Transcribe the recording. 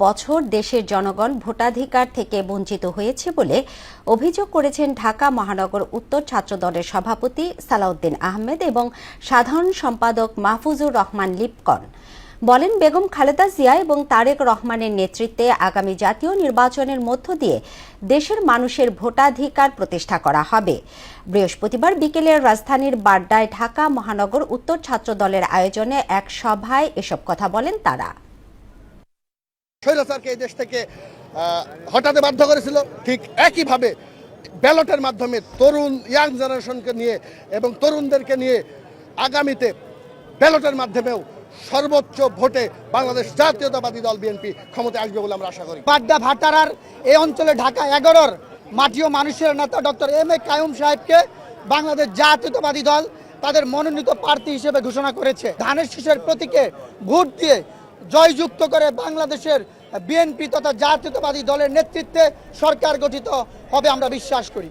বছর দেশের জনগণ ভোটাধিকার থেকে বঞ্চিত হয়েছে বলে অভিযোগ করেছেন ঢাকা মহানগর উত্তর ছাত্রদলের সভাপতি সালাউদ্দিন আহমেদ এবং সাধারণ সম্পাদক মাহফুজুর রহমান লিপকন। বলেন, বেগম খালেদা জিয়া এবং তারেক রহমানের নেতৃত্বে আগামী জাতীয় নির্বাচনের মধ্য দিয়ে দেশের মানুষের ভোটাধিকার প্রতিষ্ঠা করা হবে। বৃহস্পতিবার বিকেলে রাজধানীর বাড্ডায় ঢাকা মহানগর উত্তর ছাত্রদলের আয়োজনে এক সভায় এসব কথা বলেন তারা। স্বৈরাচারকে এই দেশ থেকে হটাতে বাধ্য করেছিল, ঠিক একইভাবে ব্যালটের মাধ্যমে তরুণ ইয়াং জেনারেশনকে নিয়ে এবং তরুণদেরকে নিয়ে আগামীতে ব্যালটের মাধ্যমেও সর্বোচ্চ ভোটে বাংলাদেশ জাতীয়তাবাদী দল বিএনপি ক্ষমতায় আসবে বলে আমরা আশা করি। বাড্ডা ভাটারার এই অঞ্চলে ঢাকা 11-র মাটি ও মানুষের নেতা ডক্টর এম এ কাইয়ুম সাহেবকে বাংলাদেশ জাতীয়তাবাদী দল তাদের মনোনীত প্রার্থী হিসেবে ঘোষণা করেছে। ধানের শীষের প্রতীকে ভোট দিয়ে জয়যুক্ত করে বাংলাদেশের বিএনপি তথা জাতীয়তাবাদী দলের নেতৃত্বে সরকার গঠিত হবে আমরা বিশ্বাস করি।